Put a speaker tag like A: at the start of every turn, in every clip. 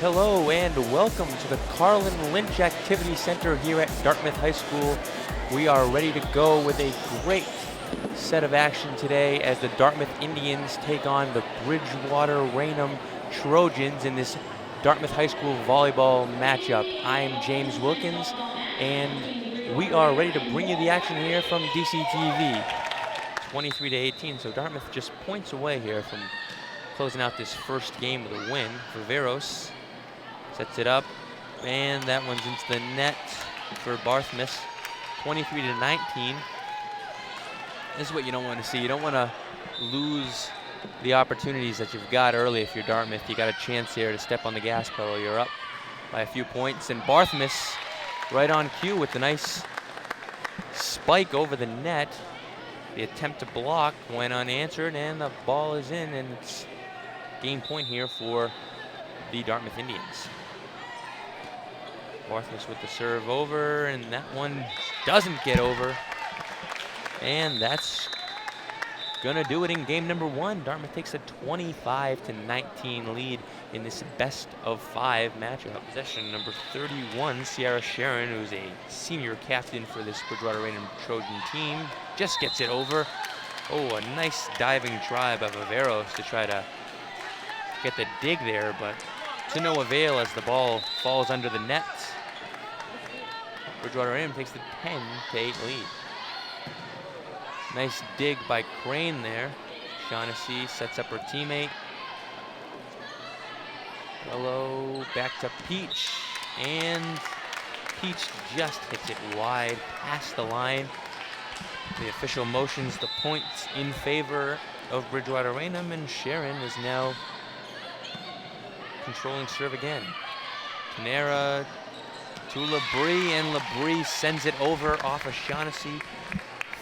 A: Hello and welcome to the Carlin Lynch Activity Center here at Dartmouth High School. We are ready to go with a great set of action today as the Dartmouth Indians take on the Bridgewater Raynham Trojans in this Dartmouth High School volleyball matchup. I am James Wilkins and we are ready to bring you the action here from DCTV. 23-18, so Dartmouth just points away here from closing out this first game with a win. Viveros sets it up, and that one's into the net for Barthmas, 23-19. This is what you don't want to see. You don't want to lose the opportunities that you've got early if you're Dartmouth. You got a chance here to step on the gas pedal. You're up by a few points, and Barthmas right on cue with the nice spike over the net. The attempt to block went unanswered, and the ball is in, and it's game point here for the Dartmouth Indians. Barthmas with the serve over, and that one doesn't get over. And that's gonna do it in game number one. Dartmouth takes a 25-19 lead in this best of 5 matchup. Possession number 31, Ciara Sharon, who's a senior captain for this Bridgewater Raynham Trojan team, just gets it over. Oh, a nice diving try by Viveros to try to get the dig there, but to no avail as the ball falls under the net. Bridgewater Raynham takes the 10-8 lead. Nice dig by Crane there. Shaughnessy sets up her teammate. Hello, back to Peach, and Peach just hits it wide past the line. The official motions the points in favor of Bridgewater Raynham, and Sharon is now controlling serve again. Canera to Labrie, and Labrie sends it over off of Shaughnessy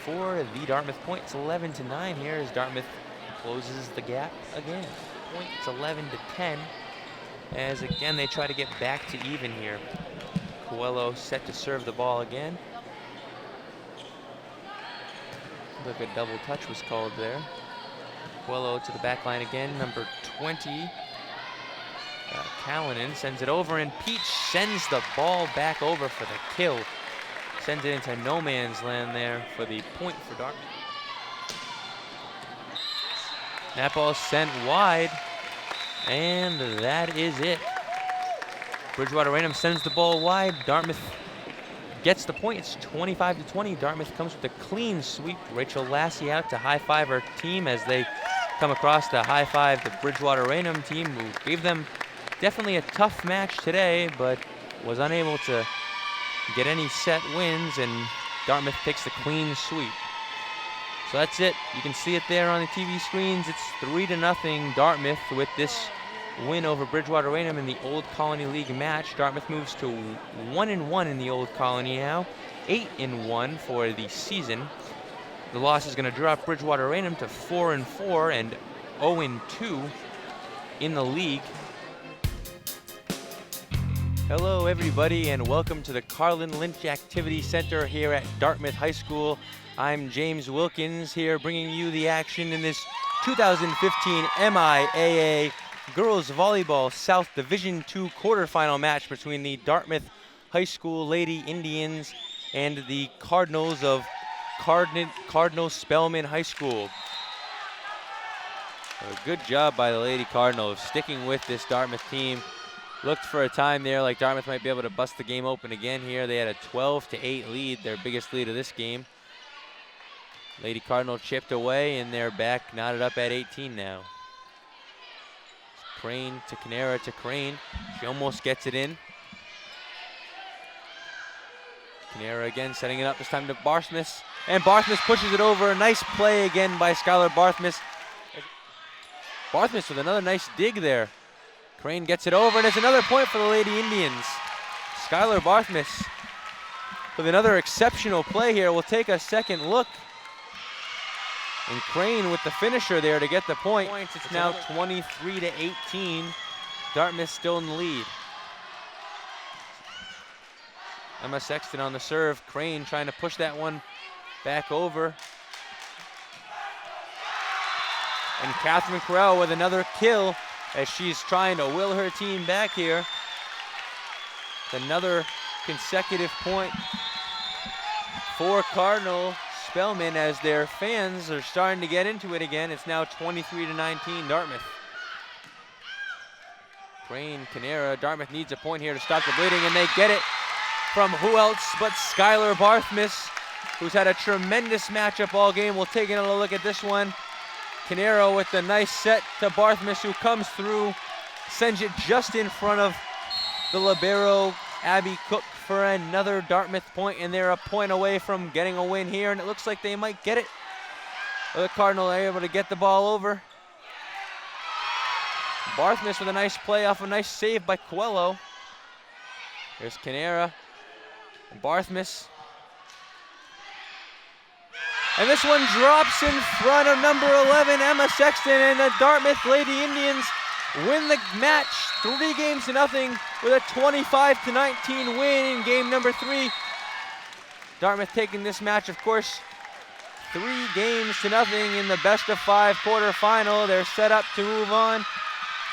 A: for the Dartmouth points. 11-9 here as Dartmouth closes the gap again. Points 11-10 as again they try to get back to even here. Coelho set to serve the ball again. Look, a double touch was called there. Coelho to the back line again, number 20. Callanan sends it over, and Peach sends the ball back over for the kill. Sends it into no man's land there for the point for Dartmouth. That ball sent wide, and that is it. Bridgewater Raynham sends the ball wide. Dartmouth gets the point. It's 25-20. Dartmouth comes with a clean sweep. Rachel Lassie out to high-five her team as they come across to high-five the Bridgewater Raynham team, who gave them definitely a tough match today, but was unable to get any set wins, and Dartmouth takes the clean sweep. So that's it. You can see it there on the TV screens. It's 3-0 Dartmouth with this win over Bridgewater Raynham in the Old Colony League match. Dartmouth moves to 1-1 in the Old Colony now, 8-1 for the season. The loss is going to drop Bridgewater Raynham to 4-4 and 0-2 in the league. Hello everybody and welcome to the Carlin Lynch Activity Center here at Dartmouth High School. I'm James Wilkins here bringing you the action in this 2015 MIAA Girls Volleyball South Division II quarterfinal match between the Dartmouth High School Lady Indians and the Cardinals of Cardinal Spellman High School. A good job by the Lady Cardinals sticking with this Dartmouth team. Looked for a time there like Dartmouth might be able to bust the game open again here. They had a 12-8 lead, their biggest lead of this game. Lady Cardinal chipped away, and they're back knotted up at 18 now. Crane to Canera to Crane. She almost gets it in. Canera again setting it up, this time to Barthmas. And Barthmas pushes it over. A nice play again by Skylar Barthmas. Barthmas with another nice dig there. Crane gets it over, and it's another point for the Lady Indians. Skylar Barthmas with another exceptional play here. We'll take a second look. And Crane with the finisher there to get the point. It's now 23-18. Dartmouth still in the lead. Emma Sexton on the serve. Crane trying to push that one back over. And Catherine Correll with another kill as she's trying to will her team back here. Another consecutive point for Cardinal Spellman as their fans are starting to get into it again. It's now 23-19 Dartmouth. Crane, Canera, Dartmouth needs a point here to stop the bleeding, and they get it from who else but Skylar Barthmas, who's had a tremendous matchup all game. We'll take another look at this one. Canero with the nice set to Barthmas, who comes through, sends it just in front of the libero, Abby Cook, for another Dartmouth point, and they're a point away from getting a win here, and it looks like they might get it. The Cardinal are able to get the ball over. Barthmas with a nice play off a nice save by Coelho. There's Canera and Barthmas. And this one drops in front of number 11, Emma Sexton, and the Dartmouth Lady Indians win the match 3-0 with a 25-19 win in game number 3. Dartmouth taking this match, of course, 3-0 in the best-of-5 quarterfinal. They're set up to move on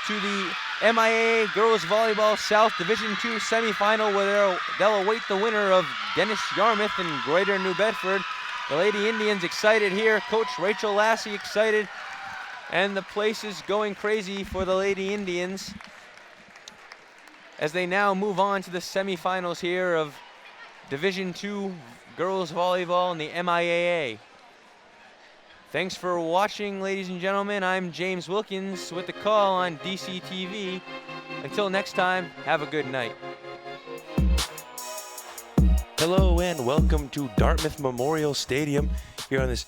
A: to the MIAA Girls Volleyball South Division II semifinal, where they'll await the winner of Dennis Yarmouth and Greater New Bedford. The Lady Indians excited here. Coach Rachel Lassie excited. And the place is going crazy for the Lady Indians as they now move on to the semifinals here of Division II Girls Volleyball in the MIAA. Thanks for watching, ladies and gentlemen. I'm James Wilkins with the call on DCTV. Until next time, have a good night. Hello and welcome to Dartmouth Memorial Stadium here on this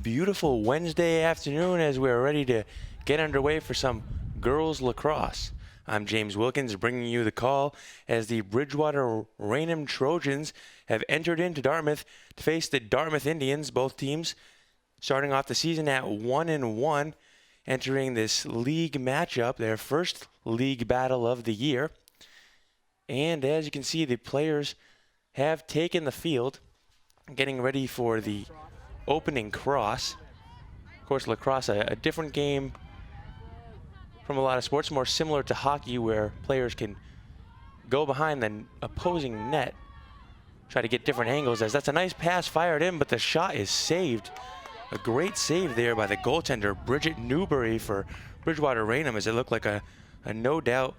A: beautiful Wednesday afternoon as we're ready to get underway for some girls lacrosse. I'm James Wilkins bringing you the call as the Bridgewater Raynham Trojans have entered into Dartmouth to face the Dartmouth Indians, both teams starting off the season at 1-1, entering this league matchup, their first league battle of the year. And as you can see, the players have taken the field, getting ready for the opening cross. Of course, lacrosse, a different game from a lot of sports, more similar to hockey, where players can go behind the opposing net, try to get different angles, as that's a nice pass fired in, but the shot is saved. A great save there by the goaltender, Bridget Newbury, for Bridgewater Raynham, as it looked like a no doubt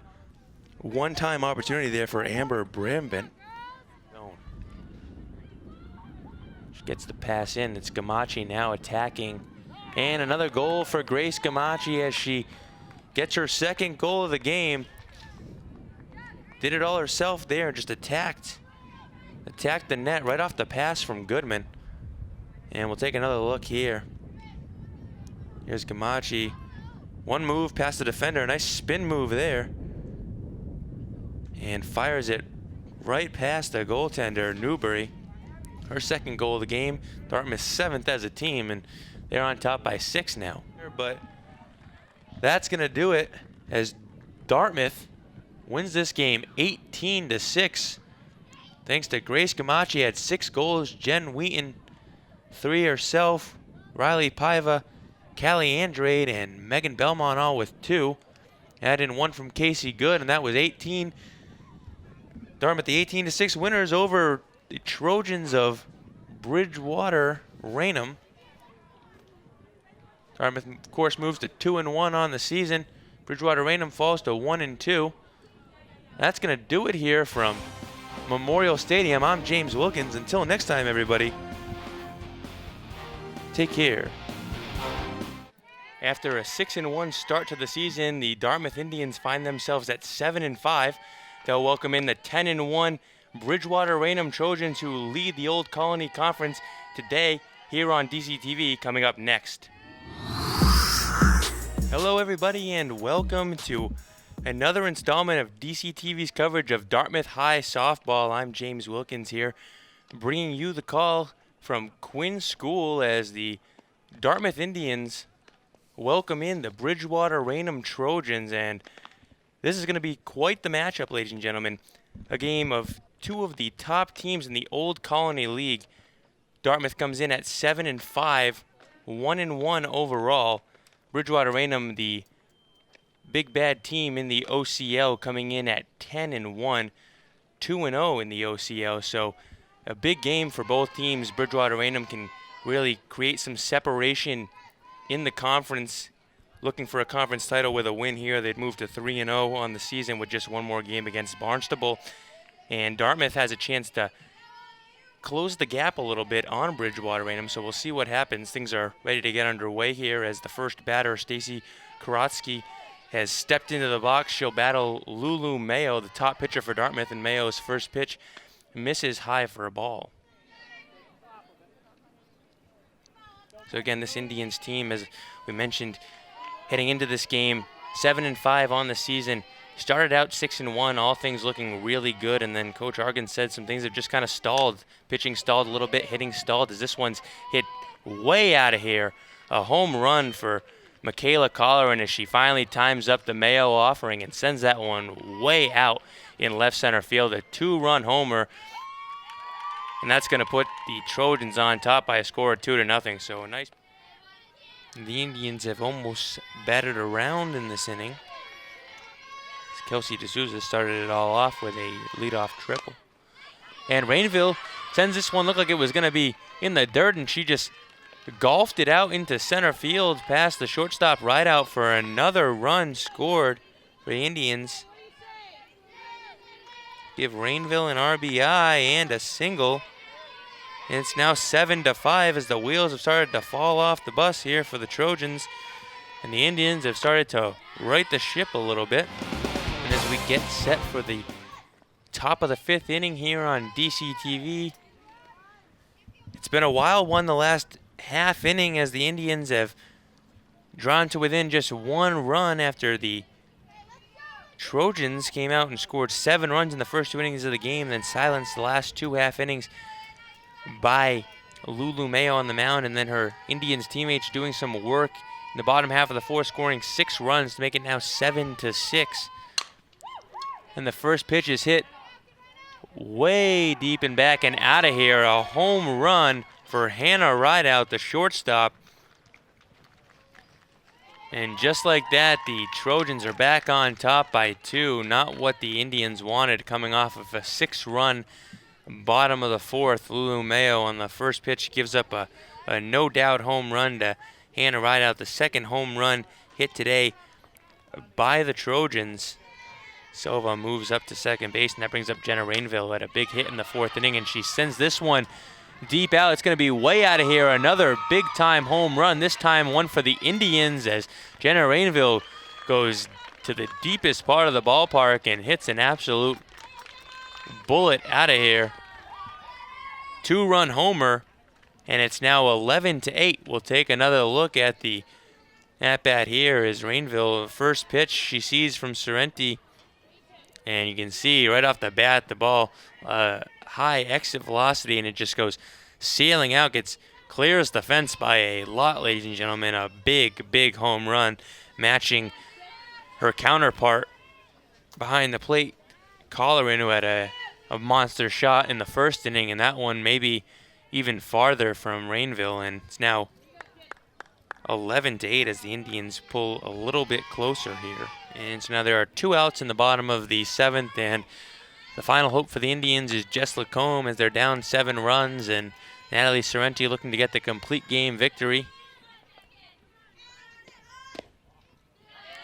A: one-time opportunity there for Amber Brambent. She gets the pass in. It's Gamachi now attacking. And another goal for Grace Gamachi as she gets her second goal of the game. Did it all herself there, just attacked the net right off the pass from Goodman. And we'll take another look here. Here's Gamachi. One move past the defender, a nice spin move there. And fires it right past the goaltender, Newbury. Her second goal of the game. Dartmouth 7th as a team, and they're on top by 6 now. But that's gonna do it as Dartmouth wins this game 18-6. Thanks to Grace Gamachi, had 6 goals, Jen Wheaton 3 herself, Riley Paiva, Callie Andrade, and Megan Belmont all with 2. Add in 1 from Casey Good, and that was 18. Dartmouth, the 18-6 winners over the Trojans of Bridgewater Raynham. Dartmouth, of course, moves to 2-1 on the season. Bridgewater Raynham falls to 1-2. That's going to do it here from Memorial Stadium. I'm James Wilkins. Until next time, everybody. Take care. After a 6-1 start to the season, the Dartmouth Indians find themselves at 7-5. They'll welcome in the 10-1 Bridgewater Raynham Trojans, who lead the Old Colony Conference today here on DCTV, coming up next. Hello everybody and welcome to another installment of DCTV's coverage of Dartmouth High softball. I'm James Wilkins here, bringing you the call from Quinn School as the Dartmouth Indians welcome in the Bridgewater Raynham Trojans, and this is going to be quite the matchup, ladies and gentlemen. A game of 2 of the top teams in the Old Colony League. Dartmouth comes in at 7-5, 1-1 overall. Bridgewater Raynham, the big bad team in the OCL, coming in at 10-1, 2-0 in the OCL. So a big game for both teams. Bridgewater Raynham can really create some separation in the conference, looking for a conference title with a win here. They'd move to 3-0 on the season with just one more game against Barnstable. And Dartmouth has a chance to close the gap a little bit on Bridgewater Raynham, so we'll see what happens. Things are ready to get underway here as the first batter, Stacy Karatsky, has stepped into the box. She'll battle Lulu Mayo, the top pitcher for Dartmouth, and Mayo's first pitch misses high for a ball. So again, this Indians team, as we mentioned, heading into this game, 7-5 on the season. Started out 6-1, all things looking really good, and then Coach Argan said some things have just kind of stalled. Pitching stalled a little bit, hitting stalled, as this one's hit way out of here. A home run for Michaela Colleran as she finally times up the Mayo offering and sends that one way out in left center field. A 2-run homer, and that's going to put the Trojans on top by a score of 2-0. So a nice. The Indians have almost batted around in this inning. Kelsey D'Souza started it all off with a leadoff triple. And Rainville sends this one, looked like it was going to be in the dirt, and she just golfed it out into center field past the shortstop right out for another run scored for the Indians. Give Rainville an RBI and a single. And it's now 7-5 as the wheels have started to fall off the bus here for the Trojans. And the Indians have started to right the ship a little bit. As we get set for the top of the 5th inning here on DCTV. It's been a wild one the last half inning as the Indians have drawn to within just 1 run after the Trojans came out and scored 7 runs in the first 2 innings of the game, then silenced the last 2 half innings by Lulu Mayo on the mound, and then her Indians teammates doing some work in the bottom half of the 4th, scoring 6 runs to make it now 7-6. And the first pitch is hit way deep and back and out of here. A home run for Hannah Rideout, the shortstop. And just like that, the Trojans are back on top by 2. Not what the Indians wanted, coming off of a 6-run bottom of the 4th. Lulu Mayo on the first pitch gives up a no-doubt home run to Hannah Rideout, the second home run hit today by the Trojans. Silva moves up to second base, and that brings up Jenna Rainville, who had a big hit in the 4th inning, and she sends this one deep out. It's going to be way out of here. Another big-time home run, this time one for the Indians, as Jenna Rainville goes to the deepest part of the ballpark and hits an absolute bullet out of here. 2-run homer, and it's now 11-8. We'll take another look at the at-bat here as Rainville, first pitch she sees from Sorrenti. And you can see right off the bat the ball, high exit velocity, and it just goes sailing out, clears the fence by a lot, ladies and gentlemen. A big, big home run, matching her counterpart behind the plate, Colleran, who had a monster shot in the 1st inning, and that one maybe even farther from Rainville. And it's now 11-8 as the Indians pull a little bit closer here. And so now there are 2 outs in the bottom of the 7th, and the final hope for the Indians is Jess Lacombe as they're down 7 runs, and Natalie Sorrenti looking to get the complete game victory.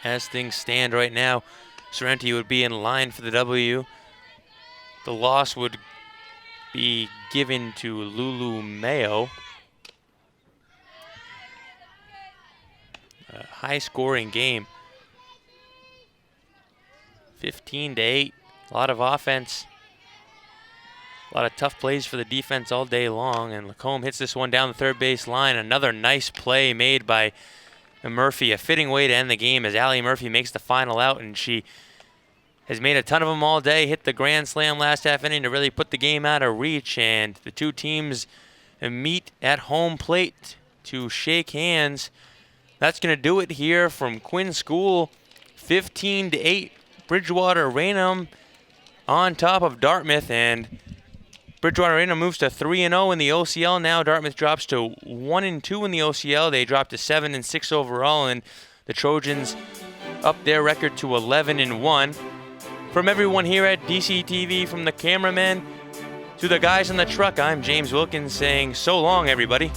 A: As things stand right now, Sorrenti would be in line for the W. The loss would be given to Lulu Mayo. A high-scoring game. 15-8, a lot of offense, a lot of tough plays for the defense all day long, and Lacombe hits this one down the 3rd base line. Another nice play made by Murphy, a fitting way to end the game as Allie Murphy makes the final out, and she has made a ton of them all day, hit the grand slam last half inning to really put the game out of reach, and the 2 teams meet at home plate to shake hands. That's going to do it here from Quinn School, 15-8. Bridgewater Raynham on top of Dartmouth, and Bridgewater Raynham moves to 3-0 in the OCL now. Dartmouth drops to 1-2 in the OCL. They drop to 7-6 overall, and the Trojans up their record to 11-1. From everyone here at DCTV, from the cameramen to the guys in the truck, I'm James Wilkins saying so long, everybody.